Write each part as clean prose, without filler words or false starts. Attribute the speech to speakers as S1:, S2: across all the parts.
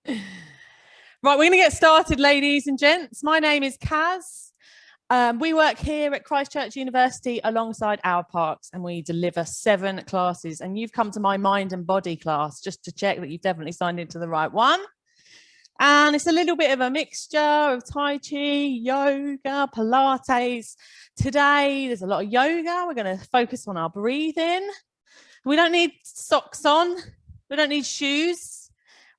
S1: Right, we're going to get started, ladies and gents. My name is Kaz. We work here at Christchurch University alongside our parks, and we deliver 7 classes. And you've come to my mind and body class just to check that you've definitely signed into the right one. And it's a little bit of a mixture of Tai Chi, yoga, Pilates. Today, there's a lot of yoga. We're going to focus on our breathing. We don't need socks on. We don't need shoes.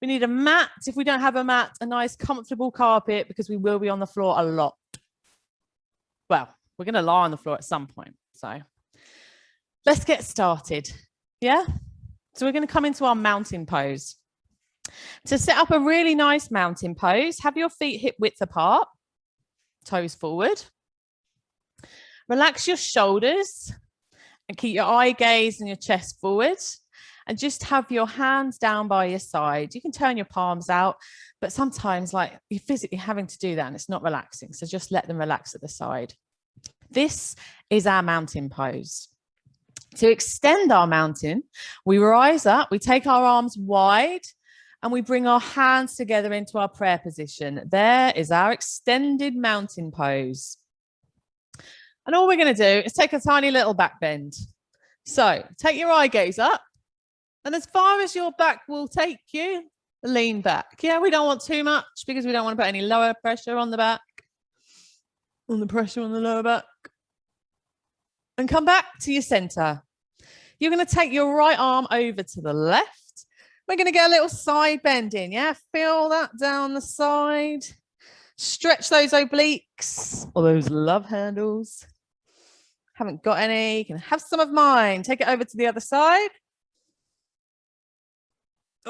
S1: We need a mat. If we don't have a mat, a nice comfortable carpet, because we will be on the floor a lot. Well, we're going to lie on the floor at some point. So let's get started. Yeah. So we're going to come into our mountain pose. To set up a really nice mountain pose, have your feet hip width apart, toes forward. Relax your shoulders and keep your eye gaze and your chest forward. And just have your hands down by your side. You can turn your palms out, but sometimes like you're physically having to do that and it's not relaxing. So just let them relax at the side. This is our mountain pose. To extend our mountain, we rise up, we take our arms wide, and we bring our hands together into our prayer position. There is our extended mountain pose. And all we're going to do is take a tiny little back bend. So take your eye gaze up. And as far as your back will take you, lean back. Yeah, we don't want too much because we don't want to put any lower pressure on the back, on the pressure on the lower back. And come back to your center. You're going to take your right arm over to the left. We're going to get a little side bend in. Yeah, feel that down the side. Stretch those obliques or those love handles. Haven't got any. You can have some of mine. Take it over to the other side.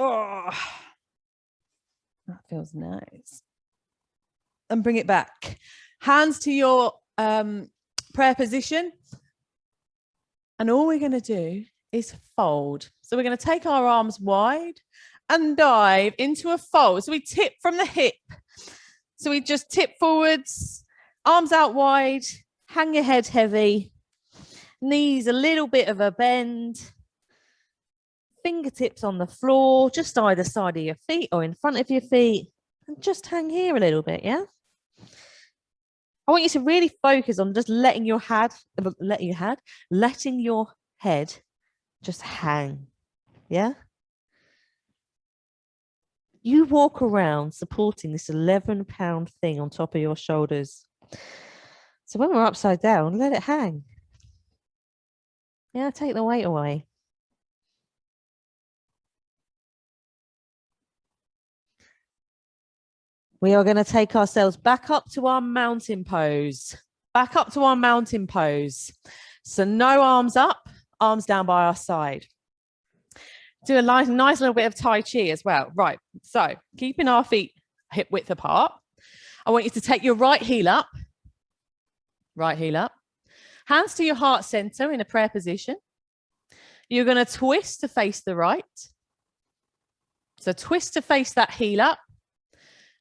S1: Oh, that feels nice. And bring it back. Hands to your prayer position. And all we're going to do is fold. So we're going to take our arms wide and dive into a fold. So we tip from the hip. So we just tip forwards, arms out wide, hang your head heavy, knees a little bit of a bend. Fingertips on the floor, just either side of your feet or in front of your feet, and just hang here a little bit. Yeah, I want you to really focus on just letting your head just hang. Yeah, you walk around supporting this 11-pound thing on top of your shoulders. So when we're upside down, let it hang. Yeah, take the weight away. We are going to take ourselves back up to our mountain pose. Back up to our mountain pose. So no arms up, arms down by our side. Do a nice little bit of Tai Chi as well. Right, so keeping our feet hip width apart. I want you to take your right heel up. Right heel up. Hands to your heart center in a prayer position. You're going to twist to face the right. So twist to face that heel up.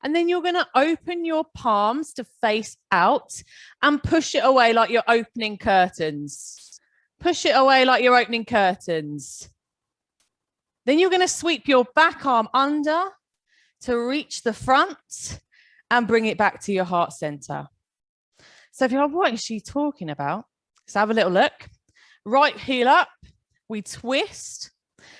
S1: And then you're going to open your palms to face out and push it away like you're opening curtains. Push it away like you're opening curtains. Then you're going to sweep your back arm under to reach the front and bring it back to your heart center. So if you're like, what is she talking about? Let's have a little look. Right heel up. We twist.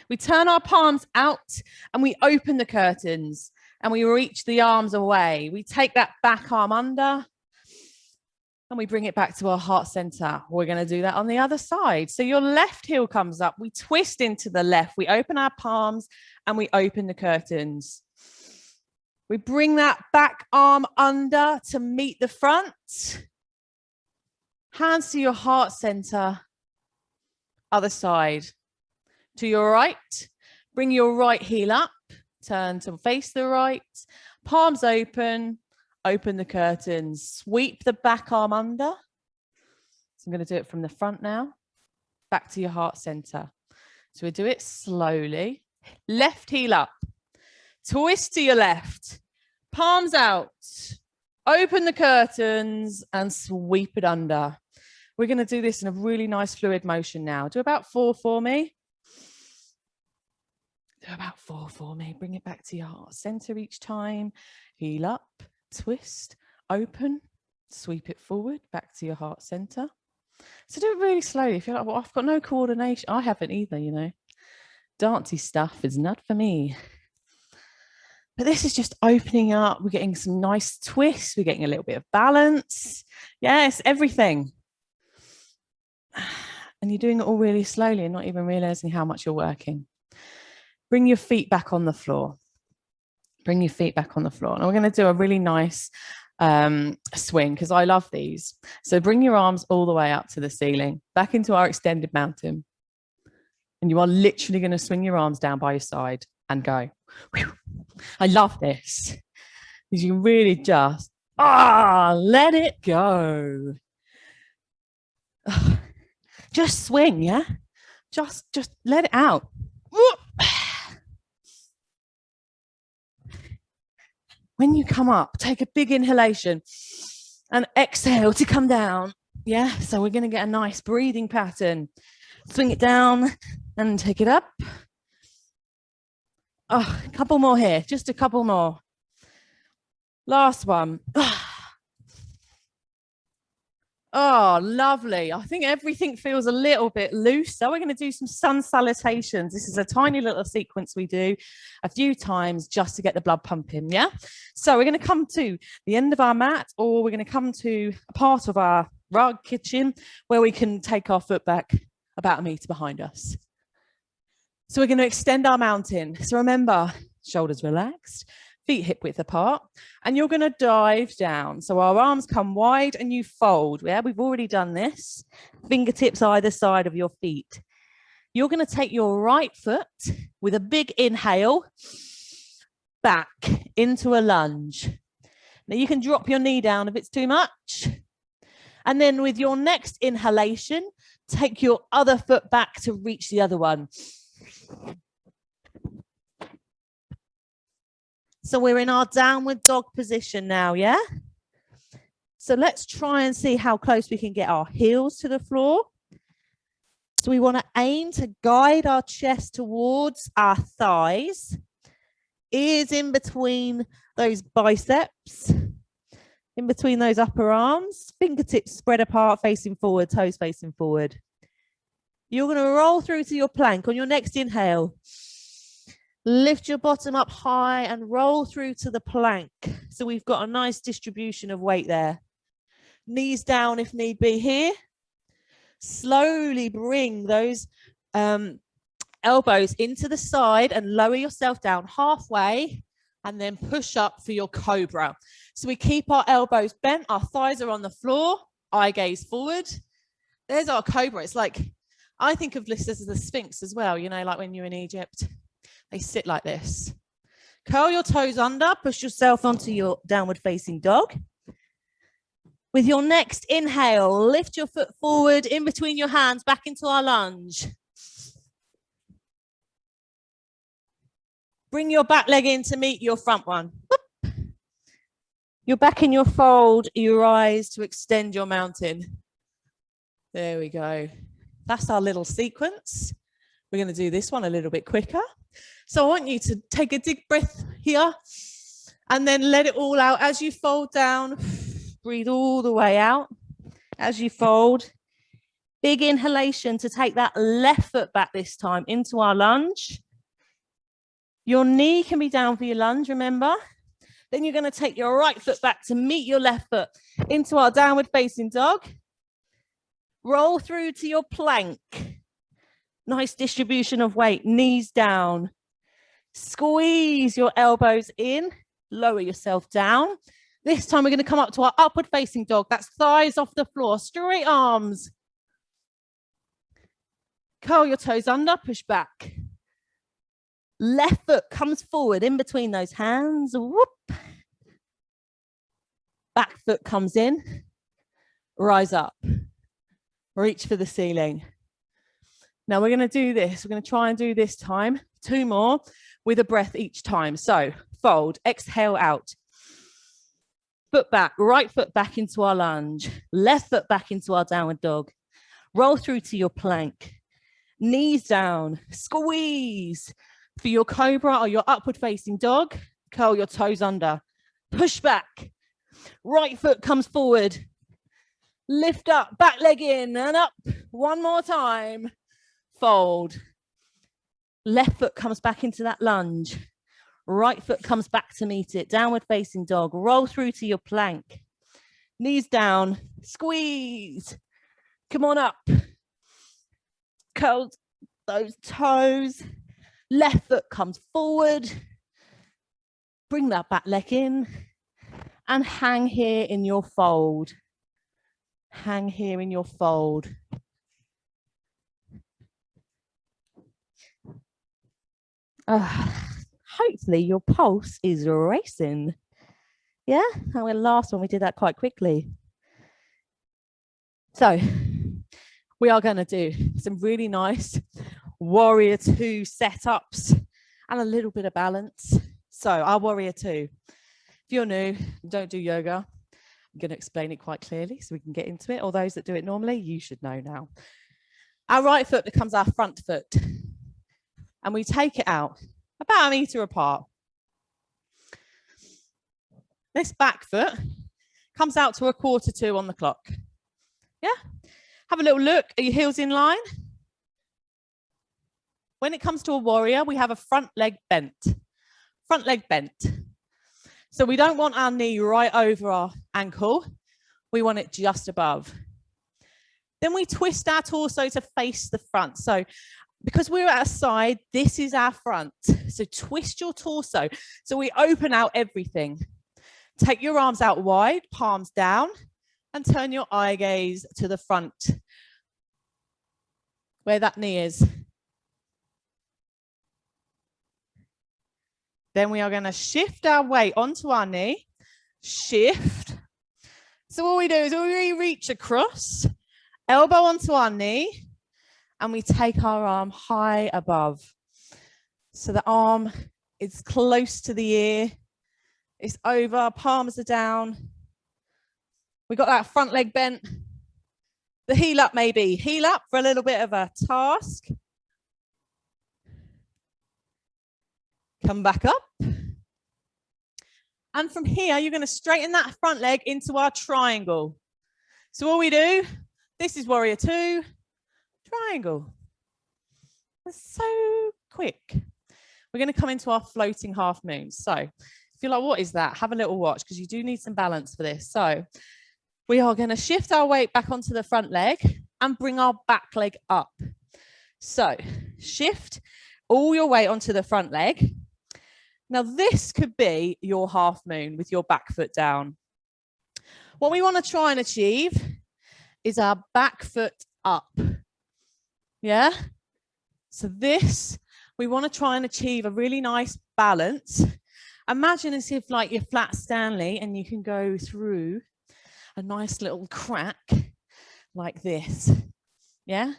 S1: We turn our palms out and we open the curtains. And we reach the arms away. We take that back arm under and we bring it back to our heart center. We're going to do that on the other side. So your left heel comes up. We twist into the left. We open our palms and we open the curtains. We bring that back arm under to meet the front. Hands to your heart center. Other side. To your right. Bring your right heel up. Turn to face the right, palms open, open the curtains, sweep the back arm under. So I'm going to do it from the front now, back to your heart center. So we do it slowly. Left heel up, twist to your left, palms out, open the curtains and sweep it under. We're going to do this in a really nice fluid motion now. Do about 4 for me. Do about 4 for me. Bring it back to your heart center each time. Heel up, twist, open, sweep it forward, back to your heart center. So do it really slowly. If you're like, well, I've got no coordination. I haven't either, you know. Dancey stuff is not for me. But this is just opening up. We're getting some nice twists. We're getting a little bit of balance. Yes, everything. And you're doing it all really slowly and not even realizing how much you're working. Bring your feet back on the floor. Bring your feet back on the floor. And we're going to do a really nice swing because I love these. So bring your arms all the way up to the ceiling, back into our extended mountain. And you are literally going to swing your arms down by your side and go. I love this. Because you really just, let it go. Just swing, yeah? Just let it out. When you come up, take a big inhalation and exhale to come down. Yeah, so we're going to get a nice breathing pattern. Swing it down and take it up. Oh, a couple more here, just a couple more. Last one. Oh, lovely. I think everything feels a little bit loose. So we're going to do some sun salutations. This is a tiny little sequence we do a few times just to get the blood pumping. Yeah. So we're going to come to the end of our mat, or we're going to come to a part of our rug kitchen where we can take our foot back about 1 meter behind us. So we're going to extend our mountain. So remember, shoulders relaxed, feet hip width apart, and you're going to dive down. So our arms come wide and you fold. Yeah, we've already done this. Fingertips either side of your feet. You're going to take your right foot with a big inhale back into a lunge. Now you can drop your knee down if it's too much. And then with your next inhalation, take your other foot back to reach the other one. So we're in our downward dog position now, yeah? So let's try and see how close we can get our heels to the floor. So we want to aim to guide our chest towards our thighs. Ears in between those biceps, in between those upper arms, fingertips spread apart, facing forward, toes facing forward. You're going to roll through to your plank on your next inhale. Lift your bottom up high and roll through to the plank. So we've got a nice distribution of weight there. Knees down if need be here. Slowly bring those elbows into the side and lower yourself down halfway and then push up for your Cobra. So we keep our elbows bent, our thighs are on the floor, eye gaze forward. There's our Cobra. It's like, I think of this as the Sphinx as well, you know, like when you're in Egypt. They sit like this. Curl your toes under, push yourself onto your downward facing dog. With your next inhale, lift your foot forward in between your hands, back into our lunge. Bring your back leg in to meet your front one. Whoop. You're back in your fold, you rise to extend your mountain. There we go. That's our little sequence. We're going to do this one a little bit quicker. So I want you to take a deep breath here and then let it all out as you fold down. Breathe all the way out as you fold. Big inhalation to take that left foot back this time into our lunge. Your knee can be down for your lunge, remember? Then you're going to take your right foot back to meet your left foot into our downward facing dog. Roll through to your plank. Nice distribution of weight, knees down. Squeeze your elbows in, lower yourself down. This time we're going to come up to our upward facing dog. That's thighs off the floor, straight arms. Curl your toes under, push back. Left foot comes forward in between those hands. Whoop. Back foot comes in. Rise up. Reach for the ceiling. Now we're going to do this. We're going to try and do this time 2 more with a breath each time. So fold, exhale out. Foot back, right foot back into our lunge. Left foot back into our downward dog. Roll through to your plank. Knees down, squeeze. For your Cobra or your upward facing dog, curl your toes under. Push back. Right foot comes forward. Lift up, back leg in and up. One more time. Fold. Left foot comes back into that lunge. Right foot comes back to meet it. Downward facing dog. Roll through to your plank. Knees down. Squeeze. Come on up. Curl those toes. Left foot comes forward. Bring that back leg in. And hang here in your fold. Hang here in your fold. Hopefully your pulse is racing. Yeah, and the last one we did that quite quickly. So we are going to do some really nice warrior two setups and a little bit of balance. So our warrior two, if you're new, don't do yoga, I'm going to explain it quite clearly so we can get into it. Or those that do it normally, you should know now. Our right foot becomes our front foot. And we take it out about 1 meter apart. This back foot comes out to 1/4 on the clock. Yeah? Have a little look. Are your heels in line? When it comes to a warrior, we have a front leg bent. Front leg bent. So we don't want our knee right over our ankle. We want it just above. Then we twist our torso to face the front. So because we're at a side, this is our front. So twist your torso. So we open out everything. Take your arms out wide, palms down, and turn your eye gaze to the front, where that knee is. Then we are going to shift our weight onto our knee. Shift. So what we do is we reach across, elbow onto our knee, and we take our arm high above. So the arm is close to the ear. It's over, palms are down. We got that front leg bent. The heel up maybe. Heel up for a little bit of a task. Come back up. And from here, you're going to straighten that front leg into our triangle. So what we do, this is warrior two, triangle. That's so quick. We're going to come into our floating half moon. So if you're like, what is that? Have a little watch because you do need some balance for this. So we are going to shift our weight back onto the front leg and bring our back leg up. So shift all your weight onto the front leg. Now this could be your half moon with your back foot down. What we want to try and achieve is our back foot up. Yeah. So this, we want to try and achieve a really nice balance. Imagine as if like you're flat Stanley and you can go through a nice little crack like this. Yeah.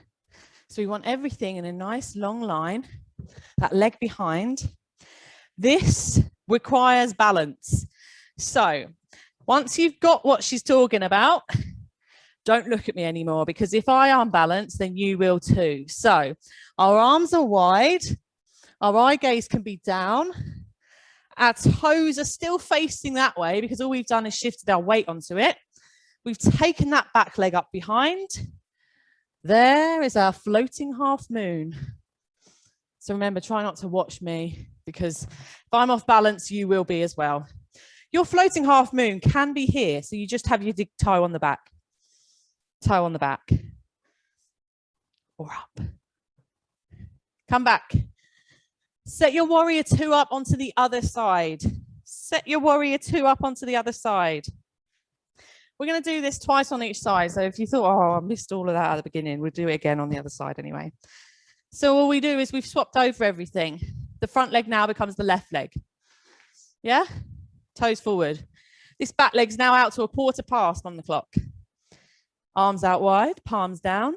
S1: So we want everything in a nice long line, that leg behind. This requires balance. So once you've got what she's talking about, don't look at me anymore, because if I unbalance, then you will too. So our arms are wide, our eye gaze can be down, our toes are still facing that way because all we've done is shifted our weight onto it. We've taken that back leg up behind. There is our floating half moon. So remember, try not to watch me, because if I'm off balance, you will be as well. Your floating half moon can be here. So you just have your toe on the back. Toe on the back. Or up. Come back. Set your warrior two up onto the other side. Set your warrior two up onto the other side. We're going to do this twice on each side. So if you thought, oh, I missed all of that at the beginning, we'll do it again on the other side anyway. So all we do is we've swapped over everything. The front leg now becomes the left leg. Yeah? Toes forward. This back leg's now out to 1/4 past on the clock. Arms out wide, palms down.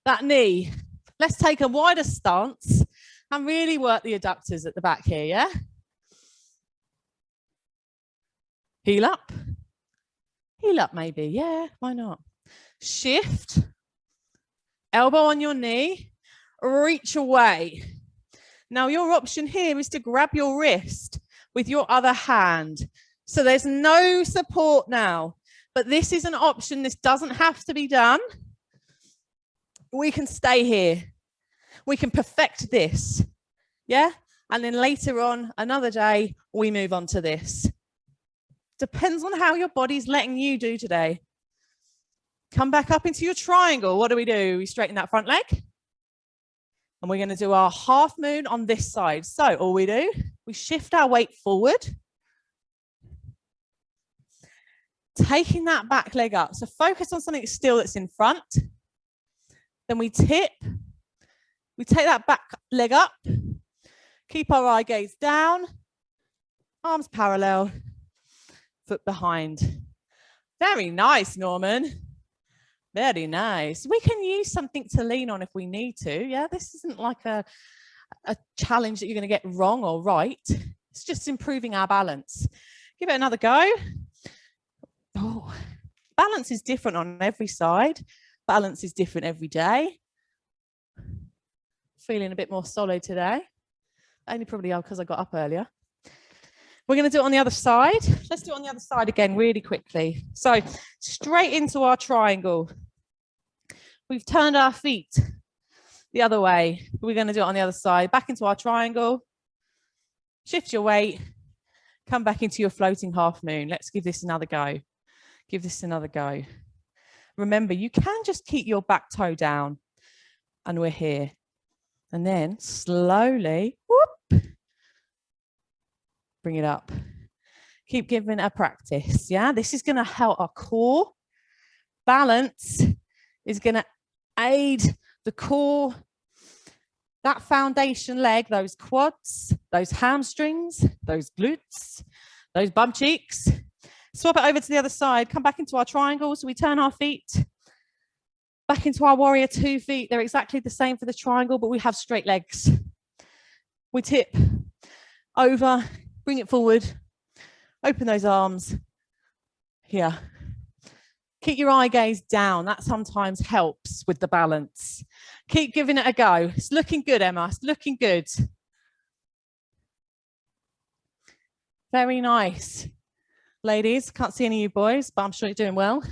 S1: That knee. Let's take a wider stance and really work the adductors at the back here, yeah? Heel up. Heel up maybe, yeah, why not? Shift. Elbow on your knee. Reach away. Now, your option here is to grab your wrist with your other hand. So there's no support now, but this is an option. This doesn't have to be done. We can stay here. We can perfect this. Yeah. And then later on, another day, we move on to this. Depends on how your body's letting you do today. Come back up into your triangle. What do? We straighten that front leg. And we're going to do our half moon on this side. So all we do, we shift our weight forward. Taking that back leg up. So focus on something still that's in front. Then we tip. We take that back leg up. Keep our eye gaze down. Arms parallel. Foot behind. Very nice, Norman. Very nice. We can use something to lean on if we need to. Yeah, this isn't like a challenge that you're going to get wrong or right. It's just improving our balance. Give it another go. Oh, balance is different on every side. Balance is different every day. Feeling a bit more solid today. Only probably because I got up earlier. We're going to do it on the other side. Let's do it on the other side again really quickly. So straight into our triangle. We've turned our feet the other way. We're going to do it on the other side. Back into our triangle. Shift your weight. Come back into your floating half moon. Let's give this another go. Give this another go. Remember, you can just keep your back toe down. And we're here. And then slowly, whoop, bring it up. Keep giving it a practice. Yeah, this is going to help our core. Balance is going to aid the core. That foundation leg, those quads, those hamstrings, those glutes, those bum cheeks. Swap it over to the other side. Come back into our triangle. So we turn our feet back into our warrior 2 feet. They're exactly the same for the triangle, but we have straight legs. We tip over, bring it forward, open those arms. Here. Keep your eye gaze down. That sometimes helps with the balance. Keep giving it a go. It's looking good, Emma. It's looking good. Very nice. Ladies, can't see any of you boys, but I'm sure you're doing well.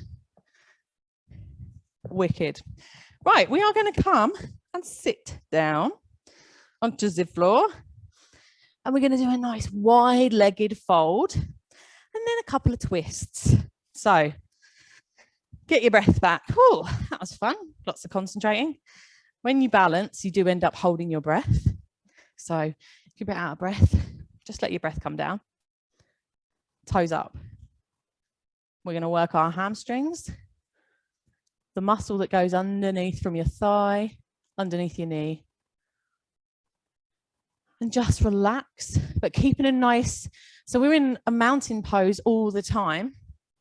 S1: Wicked. Right, we are going to come and sit down onto the floor. And we're going to do a nice wide-legged fold. And then a couple of twists. So, get your breath back. Oh, that was fun. Lots of concentrating. When you balance, you do end up holding your breath. So, if you're a bit out of breath, just let your breath come down. Toes up. We're going to work our hamstrings. The muscle that goes underneath from your thigh, underneath your knee. And just relax, but keeping it nice. So we're in a mountain pose all the time.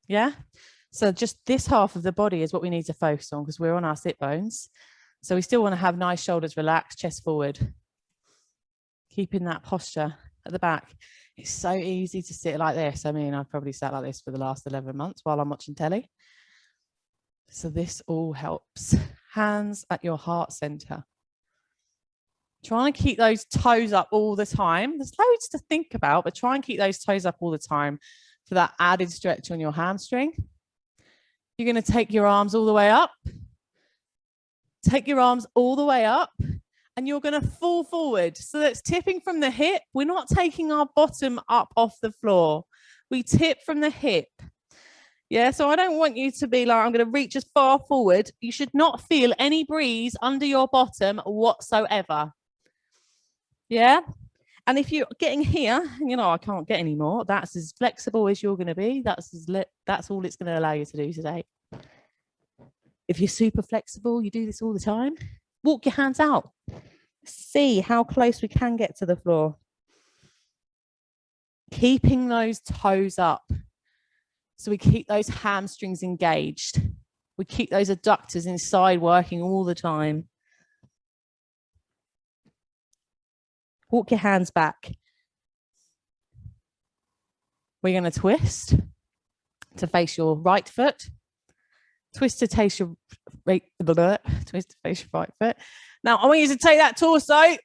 S1: Yeah. So just this half of the body is what we need to focus on because we're on our sit bones. So we still want to have nice shoulders relaxed, chest forward. Keeping that posture at the back. It's so easy to sit like this. I mean, I've probably sat like this for the last 11 months while I'm watching telly. So this all helps. Hands at your heart center. Try and keep those toes up all the time. There's loads to think about, but try and keep those toes up all the time for that added stretch on your hamstring. You're going to take your arms all the way up. Take your arms all the way up and you're going to fall forward. So that's tipping from the hip. We're not taking our bottom up off the floor. We tip from the hip. Yeah, so I don't want you to be like, I'm going to reach as far forward. You should not feel any breeze under your bottom whatsoever. Yeah, and if you're getting here, you know, I can't get any more. That's as flexible as you're going to be. That's all it's going to allow you to do today. If you're super flexible, you do this all the time. Walk your hands out. See how close we can get to the floor. Keeping those toes up. So we keep those hamstrings engaged. We keep those adductors inside working all the time. Walk your hands back. We're going to twist to face your right foot. Twist to face your right, twist to face your right foot. Now I want you to take that torso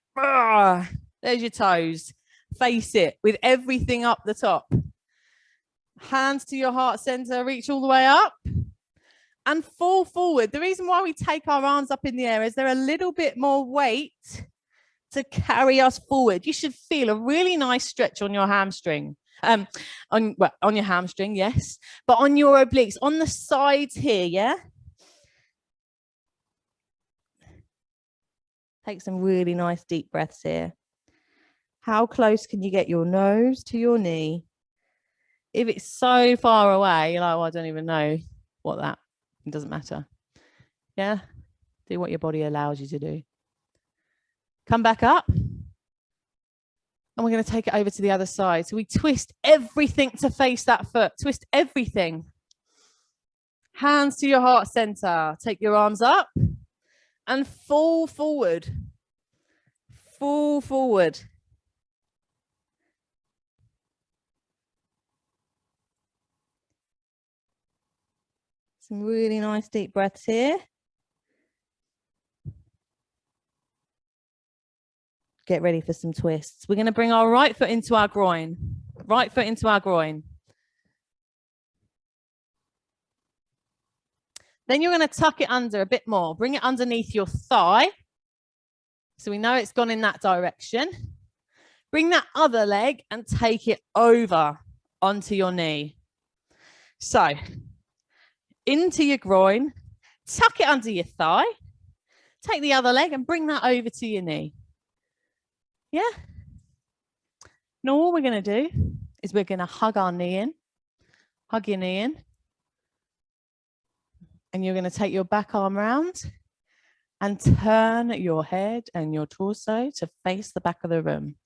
S1: There's your toes. Face it with everything up the top. Hands to your heart center, reach all the way up and fall forward. The reason why we take our arms up in the air is they're a little bit more weight to carry us forward. You should feel a really nice stretch on your hamstring. On your hamstring, yes, but on your obliques, on the sides here, yeah? Take some really nice deep breaths here. How close can you get your nose to your knee? If it's so far away, you're like, well, I don't even know what that, it doesn't matter. Yeah, do what your body allows you to do. Come back up. And we're going to take it over to the other side. So we twist everything to face that foot. Twist everything. Hands to your heart center. Take your arms up and fall forward. Fall forward. Some really nice deep breaths here. Get ready for some twists. We're going to bring our right foot into our groin. Right foot into our groin. Then you're going to tuck it under a bit more. Bring it underneath your thigh. So we know it's gone in that direction. Bring that other leg and take it over onto your knee. So into your groin, tuck it under your thigh. Take the other leg and bring that over to your knee. Yeah. Now all we're going to do is we're going to hug our knee in. Hug your knee in. And you're going to take your back arm round and turn your head and your torso to face the back of the room.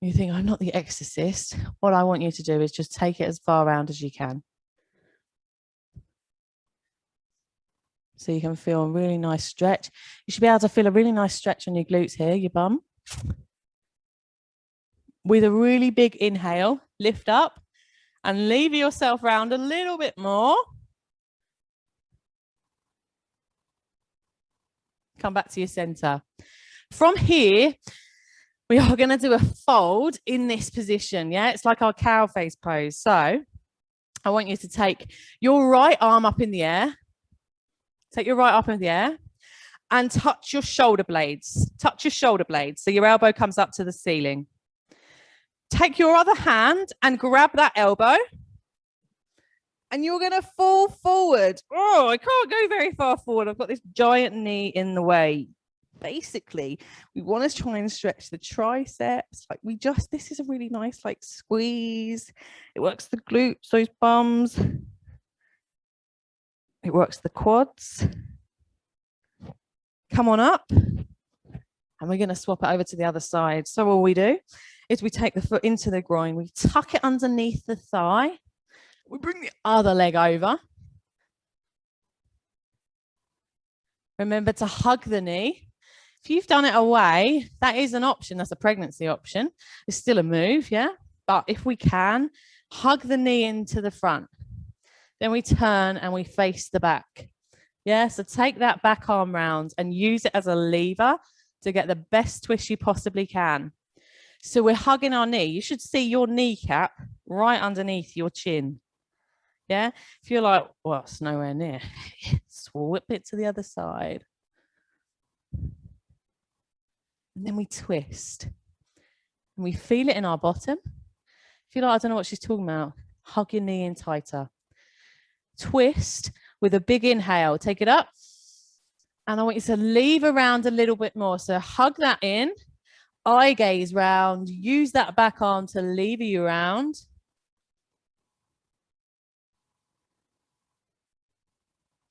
S1: You think, I'm not the exorcist. What I want you to do is just take it as far around as you can. So you can feel a really nice stretch. You should be able to feel a really nice stretch on your glutes here, your bum. With a really big inhale, lift up and lever yourself around a little bit more. Come back to your center. From here, we are going to do a fold in this position. Yeah, it's like our cow face pose. So I want you to take your right arm up in the air. Take your right arm up in the air and touch your shoulder blades. Touch your shoulder blades. So your elbow comes up to the ceiling. Take your other hand and grab that elbow. And you're going to fall forward. Oh, I can't go very far forward. I've got this giant knee in the way. Basically, we want to try and stretch the triceps. Like this is a really nice like squeeze. It works the glutes, those bums. It works the quads. Come on up. And we're going to swap it over to the other side. So all we do is we take the foot into the groin. We tuck it underneath the thigh. We bring the other leg over. Remember to hug the knee. If you've done it away, that is an option. That's a pregnancy option. It's still a move, yeah? But if we can, hug the knee into the front. Then we turn and we face the back. Yeah, so take that back arm round and use it as a lever to get the best twist you possibly can. So we're hugging our knee. You should see your kneecap right underneath your chin. Yeah, if you're like, well, it's nowhere near, swap it to the other side. And then we twist. And we feel it in our bottom. If you're like, I don't know what she's talking about, hug your knee in tighter. Twist with a big inhale. Take it up. And I want you to leave around a little bit more. So hug that in. Eye gaze round. Use that back arm to lever you around.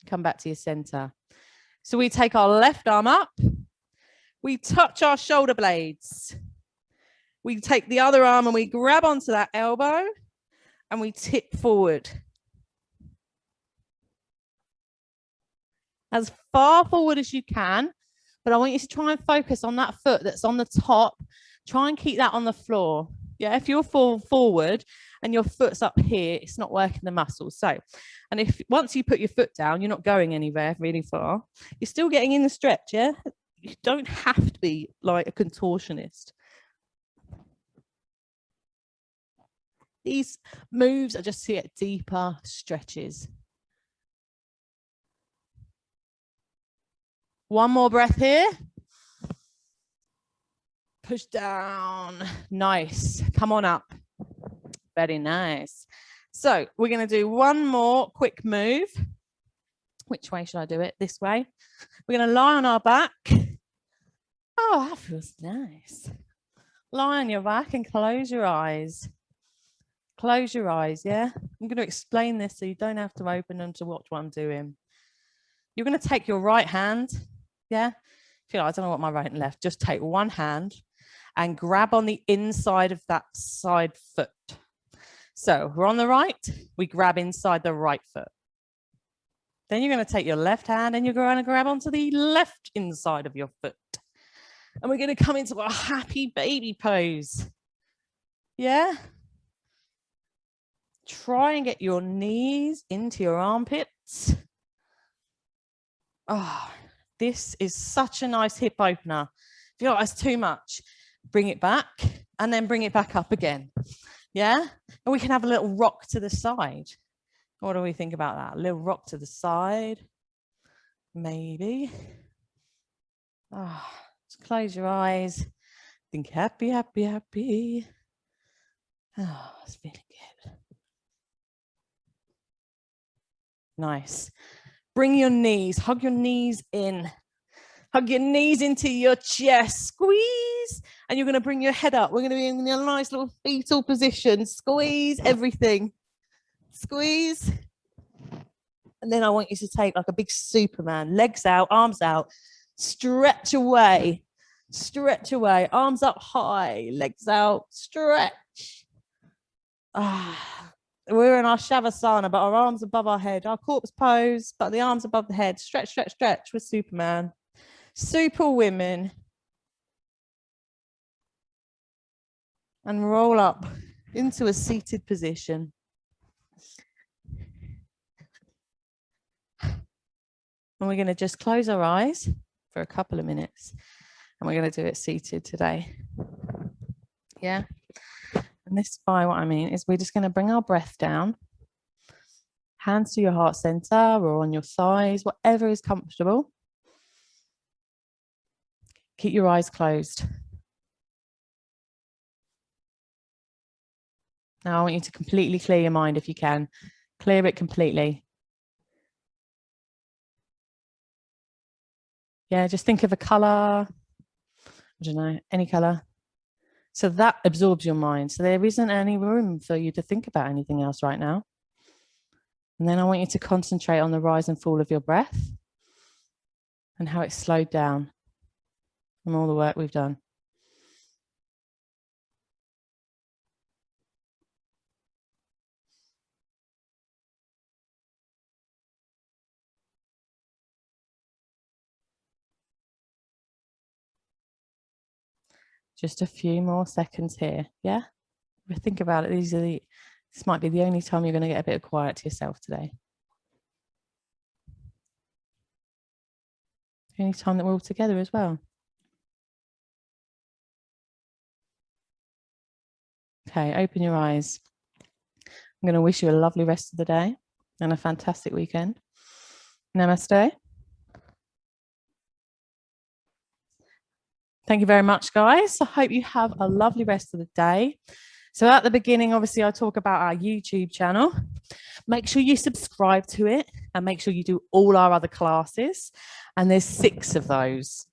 S1: Come back to your center. So we take our left arm up. We touch our shoulder blades. We take the other arm and we grab onto that elbow and we tip forward. As far forward as you can, but I want you to try and focus on that foot that's on the top. Try and keep that on the floor. Yeah, if you're fall forward and your foot's up here, it's not working the muscles. So, and if once you put your foot down, you're not going anywhere really far. You're still getting in the stretch, yeah? You don't have to be like a contortionist. These moves are just to get deeper stretches. One more breath here. Push down. Nice. Come on up. Very nice. So we're going to do one more quick move. Which way should I do it? This way. We're going to lie on our back. Oh, that feels nice. Lie on your back and close your eyes. Close your eyes, yeah? I'm going to explain this so you don't have to open them to watch what I'm doing. You're going to take your right hand, yeah? I don't know what my right and left. Just take one hand and grab on the inside of that side foot. So we're on the right, we grab inside the right foot. Then you're going to take your left hand and you're going to grab onto the left inside of your foot. And we're going to come into a happy baby pose. Yeah? Try and get your knees into your armpits. Oh, this is such a nice hip opener. If you feel like that's too much, bring it back and then bring it back up again. Yeah? And we can have a little rock to the side. What do we think about that? A little rock to the side. Maybe. Oh, just close your eyes. Think happy, happy, happy. Oh, it's feeling good. Nice. Bring your knees, hug your knees in. Hug your knees into your chest. Squeeze. And you're going to bring your head up. We're going to be in a nice little fetal position. Squeeze everything. Squeeze. And then I want you to take like a big Superman. Legs out, arms out. Stretch away. Stretch away. Arms up high. Legs out. Stretch. We're in our Shavasana, but our arms above our head. Our corpse pose, but the arms above the head. Stretch, stretch, stretch with Superman. Super women. And roll up into a seated position. And we're going to just close our eyes for a couple of minutes. And we're going to do it seated today. Yeah. And this by what I mean is we're just going to bring our breath down. Hands to your heart center or on your thighs, whatever is comfortable. Keep your eyes closed. Now I want you to completely clear your mind if you can. Clear it completely. Yeah, just think of a color. I don't know, any color. So that absorbs your mind. So there isn't any room for you to think about anything else right now. And then I want you to concentrate on the rise and fall of your breath and how it's slowed down from all the work we've done. Just a few more seconds here, yeah? Think about it, this might be the only time you're going to get a bit of quiet to yourself today. The only time that we're all together as well. Okay, open your eyes. I'm going to wish you a lovely rest of the day and a fantastic weekend. Namaste. Thank you very much, guys. I hope you have a lovely rest of the day. So at the beginning, obviously, I talk about our YouTube channel. Make sure you subscribe to it and make sure you do all our other classes. And there's 6 of those.